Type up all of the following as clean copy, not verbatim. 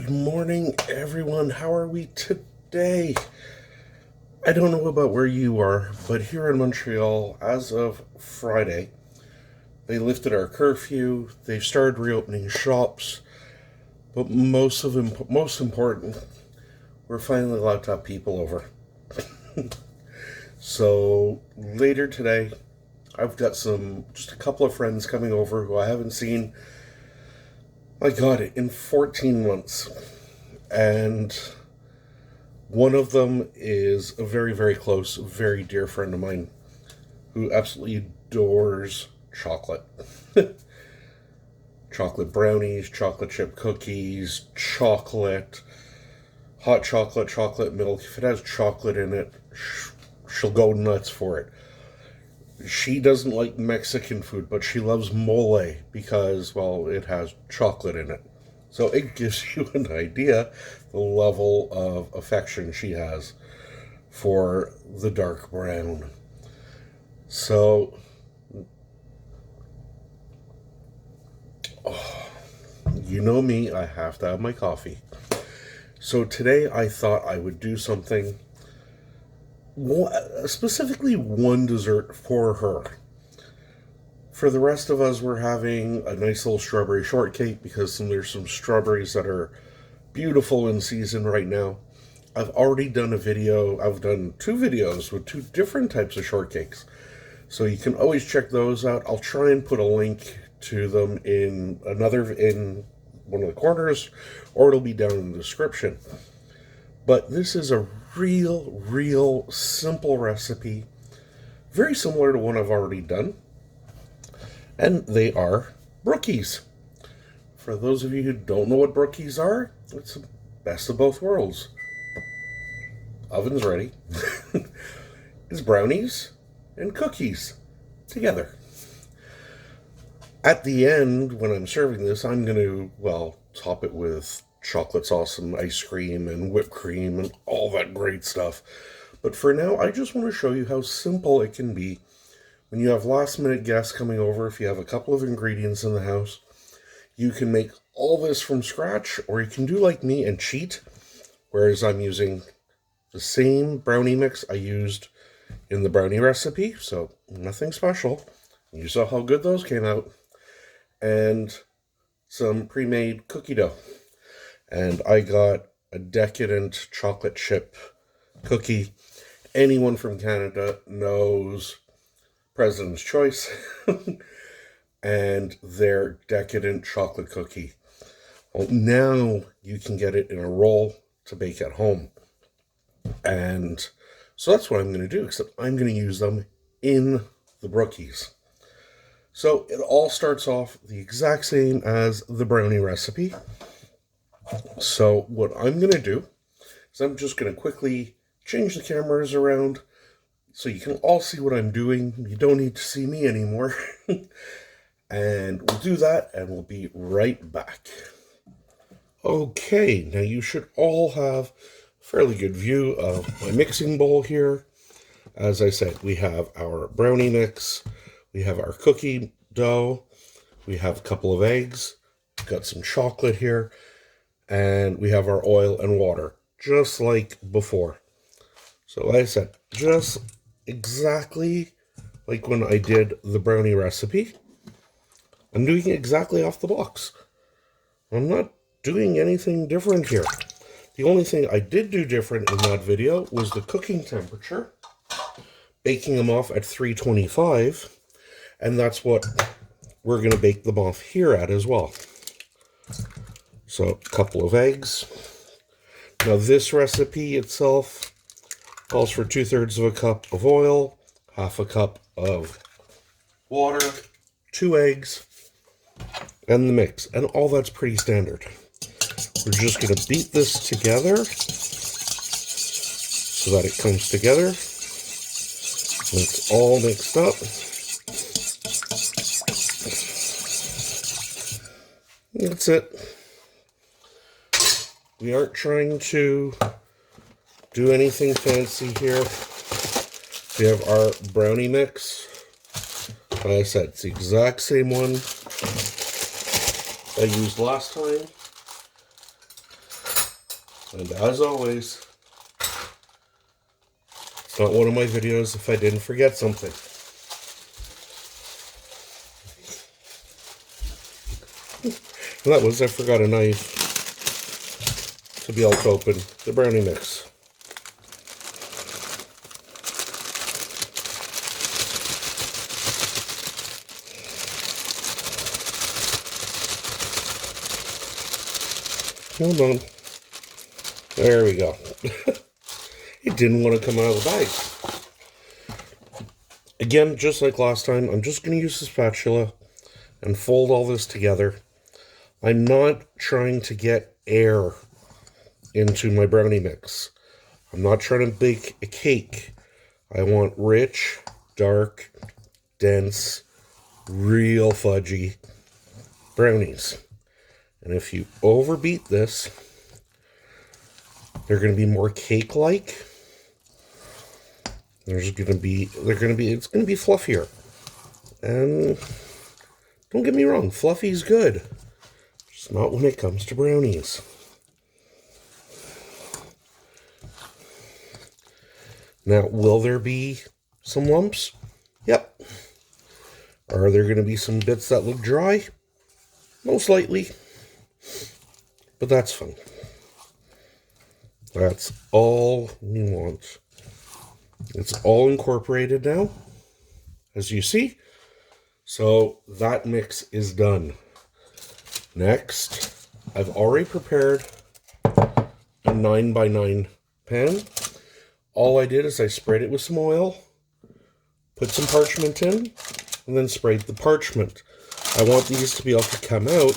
Good morning, everyone. How are we today? I don't know about where you are, but here in Montreal, as of Friday, they lifted our curfew. They've started reopening shops, but most important, we're finally allowed to have people over. So later today, I've got just a couple of friends coming over who I haven't seen, my God, in 14 months. And one of them is a very, very close, very dear friend of mine who absolutely adores chocolate. Chocolate brownies, chocolate chip cookies, chocolate, hot chocolate, chocolate milk. If it has chocolate in it, she'll go nuts for it. She doesn't like Mexican food, but she loves mole because, well, it has chocolate in it. So it gives you an idea the level of affection she has for the dark brown. So, you know me, I have to have my coffee. So today I thought I would do something, specifically one dessert for her. For the rest of us, we're having a nice little strawberry shortcake because there's some strawberries that are beautiful in season right now. I've already done I've done 2 videos with 2 different types of shortcakes. So you can always check those out. I'll try and put a link to them in one of the corners, or it'll be down in the description. But this is a real simple recipe, very similar to one I've already done. And they are Brookies. For those of you who don't know what Brookies are, it's the best of both worlds. Oven's ready. It's brownies and cookies together. At the end, when I'm serving this, I'm going to, top it with chocolate sauce and ice cream and whipped cream and all that great stuff. But for now, I just want to show you how simple it can be when you have last-minute guests coming over. If you have a couple of ingredients in the house, you can make all this from scratch, or you can do like me and cheat, whereas I'm using the same brownie mix I used in the brownie recipe, so nothing special. You saw how good those came out. And some pre-made cookie dough. And I got a decadent chocolate chip cookie. Anyone from Canada knows President's Choice and their decadent chocolate cookie. Well, now you can get it in a roll to bake at home. And so that's what I'm going to do, except I'm going to use them in the Brookies. So it all starts off the exact same as the brownie recipe. So what I'm going to do is I'm just going to quickly change the cameras around so you can all see what I'm doing. You don't need to see me anymore. And we'll do that and we'll be right back. Okay, now you should all have a fairly good view of my mixing bowl here. As I said, we have our brownie mix, we have our cookie dough, we have a couple of eggs, got some chocolate here, and we have our oil and water, just like before. So like I said, just exactly like when I did the brownie recipe. I'm doing it exactly off the box. I'm not doing anything different here. The only thing I did do different in that video was the cooking temperature, baking them off at 325, and that's what we're going to bake them off here at as well. So a couple of eggs. Now this recipe itself calls for 2/3 of a cup of oil, 1/2 a cup of water, 2 eggs, and the mix. And all that's pretty standard. We're just going to beat this together so that it comes together. It's all mixed up. That's it. We aren't trying to do anything fancy here. We have our brownie mix. Like I said, it's the exact same one I used last time. And as always, it's not one of my videos if I didn't forget something. And that was, I forgot a knife to be able to open the brownie mix. Hold on. There we go. It didn't want to come out of the bag. Again, just like last time, I'm just going to use the spatula and fold all this together. I'm not trying to get air into my brownie mix. I'm not trying to bake a cake. I want rich, dark, dense, real fudgy brownies. And if you overbeat this, they're going to be more cake-like. It's going to be fluffier. And don't get me wrong, fluffy's good. Just not when it comes to brownies. Now, will there be some lumps? Yep. Are there going to be some bits that look dry? Most likely. But that's fun. That's all we want. It's all incorporated now, as you see. So that mix is done. Next, I've already prepared a 9x9 pan. All I did is I sprayed it with some oil, put some parchment in, and then sprayed the parchment. I want these to be able to come out,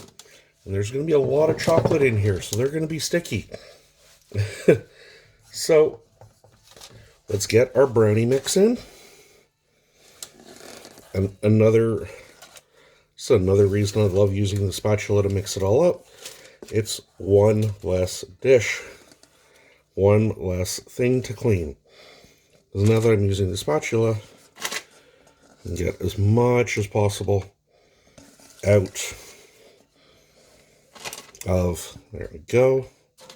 and there's going to be a lot of chocolate in here, so they're going to be sticky. So, let's get our brownie mix in. And another reason I love using the spatula to mix it all up. It's one less dish. One less thing to clean. Because now that I'm using the spatula, I can get as much as possible out of, there we go,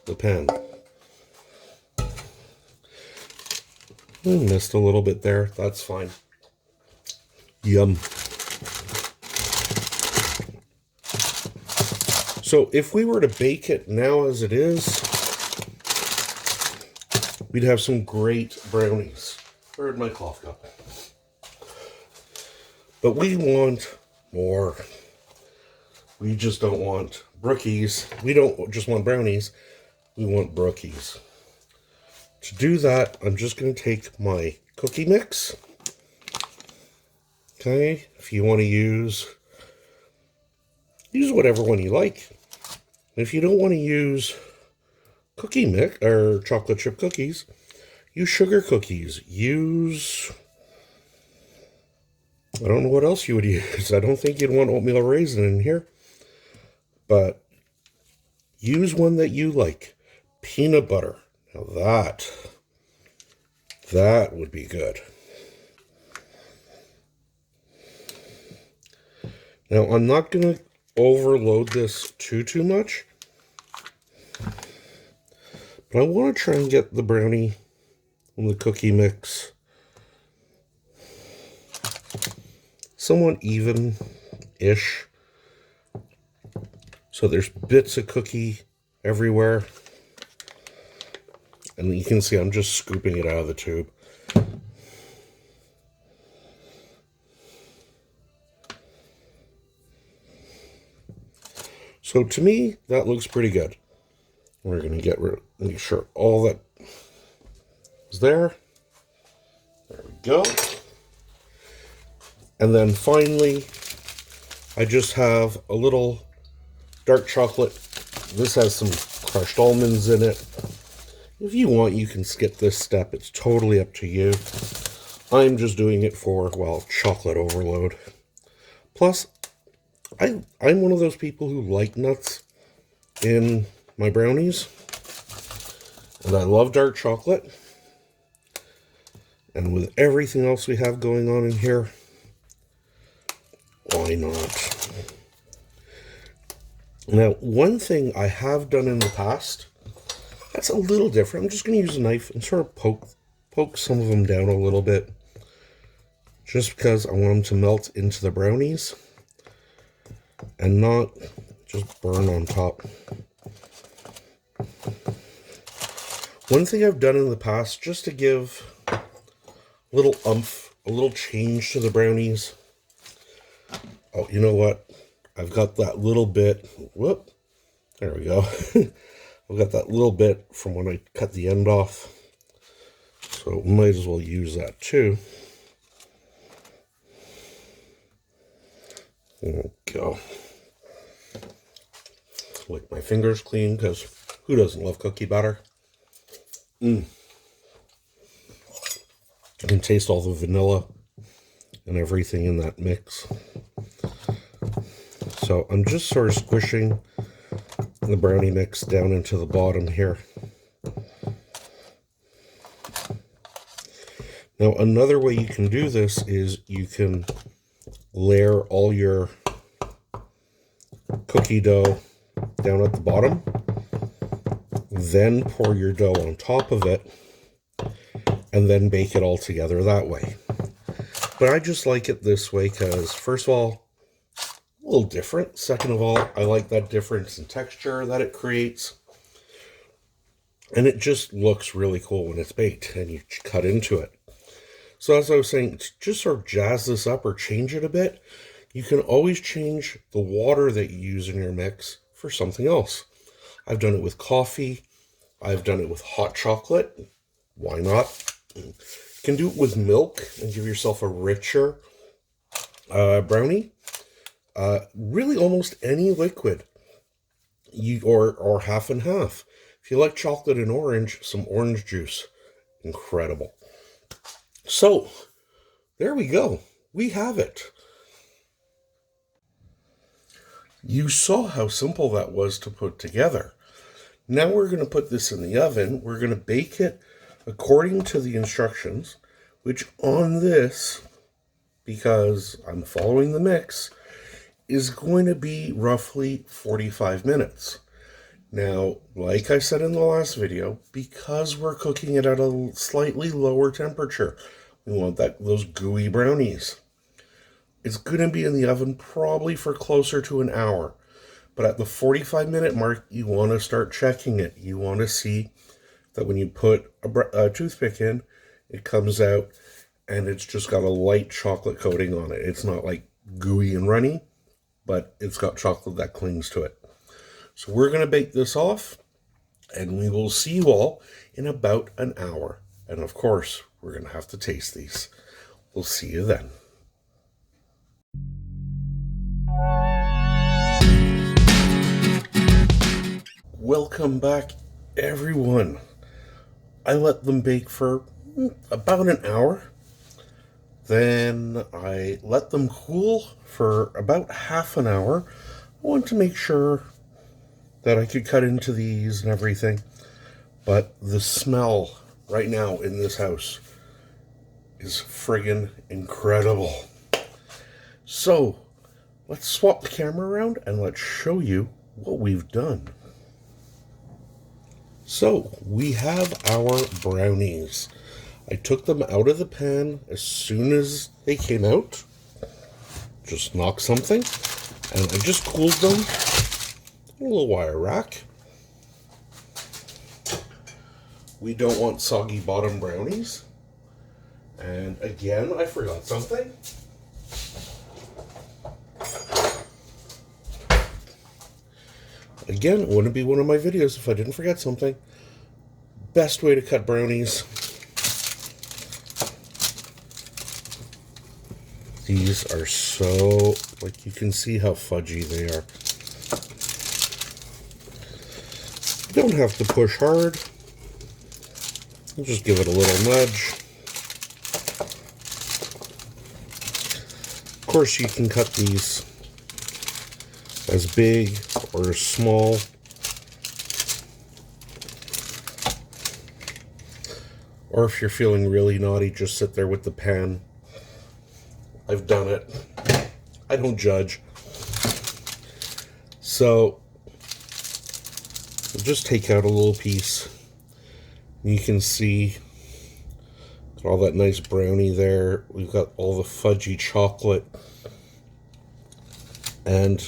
the pan. I missed a little bit there. That's fine. Yum. So if we were to bake it now as it is, we'd have some great brownies. Where'd my cloth go? But we want more. We just don't want Brookies. We don't just want brownies. We want Brookies. To do that, I'm just going to take my cookie mix. Okay, if you want to use whatever one you like. If you don't want to use cookie mix or chocolate chip cookies, use sugar cookies. Use, I don't know what else you would use. I don't think you'd want oatmeal raisin in here. But use one that you like. Peanut butter. Now that would be good. Now, I'm not going to overload this too much. But I want to try and get the brownie and the cookie mix somewhat even-ish. So there's bits of cookie everywhere. And you can see I'm just scooping it out of the tube. So to me, that looks pretty good. We're going to make sure all that is there. There we go. And then finally, I just have a little dark chocolate. This has some crushed almonds in it. If you want, you can skip this step. It's totally up to you. I'm just doing it for, well, chocolate overload. Plus, I'm one of those people who like nuts in my brownies. And I love dark chocolate. And with everything else we have going on in here, why not? Now, one thing I have done in the past That's a little different. I'm just going to use a knife and sort of poke some of them down a little bit, just because I want them to melt into the brownies and not just burn on top. One thing I've done in the past, just to give a little oomph, a little change to the brownies. Oh, you know what? I've got that little bit. Whoop. There we go. I've got that little bit from when I cut the end off. So might as well use that too. There we go. Lick my fingers clean, because who doesn't love cookie batter? You can taste all the vanilla and everything in that mix. So I'm just sort of squishing the brownie mix down into the bottom here. Now, another way you can do this is you can layer all your cookie dough down at the bottom, then pour your dough on top of it, and then bake it all together that way. But I just like it this way because, first of all, a little different. Second of all, I like that difference in texture that it creates. And it just looks really cool when it's baked and you cut into it. So as I was saying, to just sort of jazz this up or change it a bit, you can always change the water that you use in your mix for something else. I've done it with coffee. I've done it with hot chocolate. Why not? You can do it with milk and give yourself a richer brownie. Really almost any liquid, or half and half. If you like chocolate and orange, some orange juice, incredible. So there we go. We have it. You saw how simple that was to put together. Now we're going to put this in the oven. We're going to bake it according to the instructions, which on this, because I'm following the mix, is going to be roughly 45 minutes. Now, like I said in the last video, because we're cooking it at a slightly lower temperature, we want those gooey brownies. It's going to be in the oven probably for closer to an hour. But at the 45-minute mark, you want to start checking it. You want to see that when you put a toothpick in, it comes out and it's just got a light chocolate coating on it. It's not like gooey and runny, but it's got chocolate that clings to it. So we're going to bake this off, and we will see you all in about an hour. And of course, we're going to have to taste these. We'll see you then. Welcome back, everyone. I let them bake for about an hour. Then I let them cool for about half an hour. I wanted to make sure that I could cut into these and everything. But the smell right now in this house is friggin' incredible. So let's swap the camera around and let's show you what we've done. So we have our brownies. I took them out of the pan as soon as they came out. Just knocked something. And I just cooled them in a little wire rack. We don't want soggy bottom brownies. And again, I forgot something. Again, it wouldn't be one of my videos if I didn't forget something. Best way to cut brownies. These are so, like, you can see how fudgy they are. You don't have to push hard. You just give it a little nudge. Of course, you can cut these as big or as small. Or if you're feeling really naughty, just sit there with the pan. I've done it. I don't judge. So, just take out a little piece You can see all that nice brownie there. We've got all the fudgy chocolate. And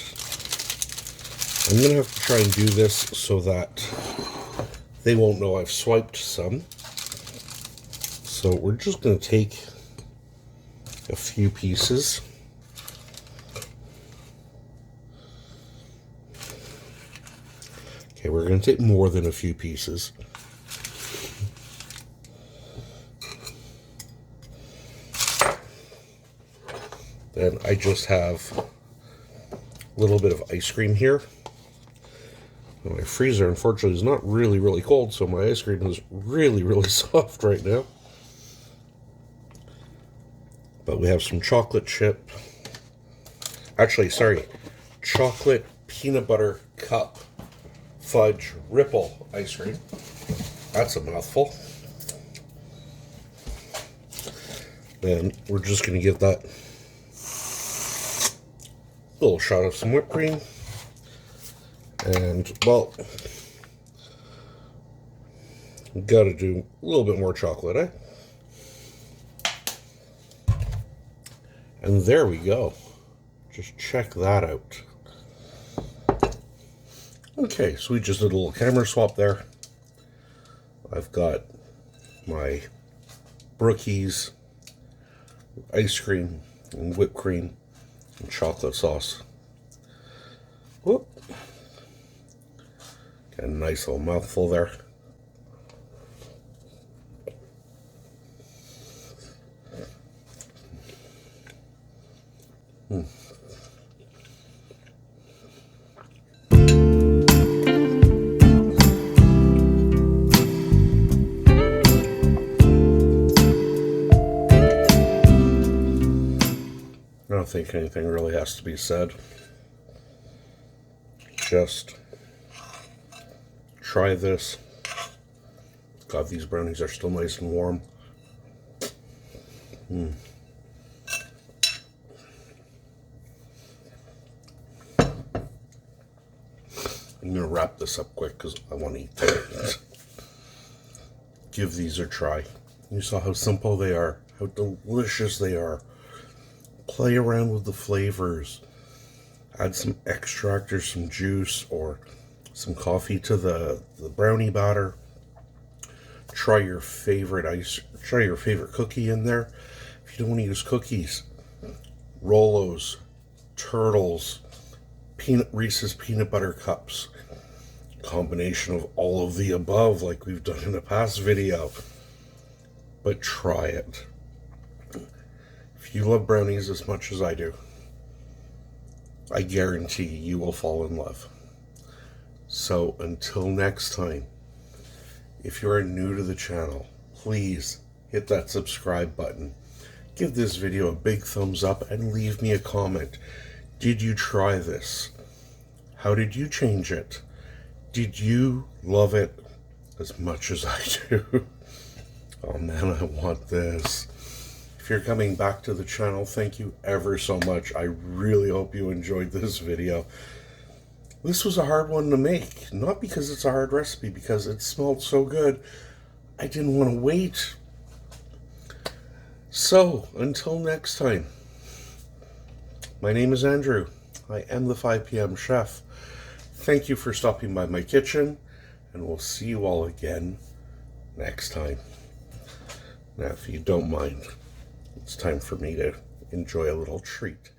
I'm going to have to try and do this so that they won't know I've swiped some. So we're just going to take a few pieces. Okay, we're going to take more than a few pieces. Then I just have a little bit of ice cream here. My freezer, unfortunately, is not really cold, so my ice cream is really soft right now. But we have some chocolate chip. Actually, sorry, chocolate peanut butter cup fudge ripple ice cream. That's a mouthful. Then we're just going to give that a little shot of some whipped cream. And, well, gotta do a little bit more chocolate, eh? And there we go. Just check that out. Okay, so we just did a little camera swap there. I've got my Brookies ice cream and whipped cream and chocolate sauce. Whoop. Got a nice little mouthful there. I don't think anything really has to be said. Just try this. God, these brownies are still nice and warm. I'm gonna wrap this up quick because I want to eat these. Give these a try. You saw how simple they are, how delicious they are. Play around with the flavors. Add some extract or some juice or some coffee to the brownie batter. Try your favorite cookie in there. If you don't want to use cookies, Rolos, Turtles, Reese's peanut butter cups. Combination of all of the above, like we've done in a past video. But try it. If you love brownies as much as I do, I guarantee you will fall in love. So until next time, if you are new to the channel, please hit that subscribe button. Give this video a big thumbs up and leave me a comment. Did you try this? How did you change it? Did you love it as much as I do? Oh man, I want this. If you're coming back to the channel, thank you ever so much. I really hope you enjoyed this video. This was a hard one to make, not because it's a hard recipe, because it smelled so good. I didn't want to wait. So, until next time, my name is Andrew. I am the 5 p.m. chef. Thank you for stopping by my kitchen, and we'll see you all again next time. Now, if you don't mind, it's time for me to enjoy a little treat.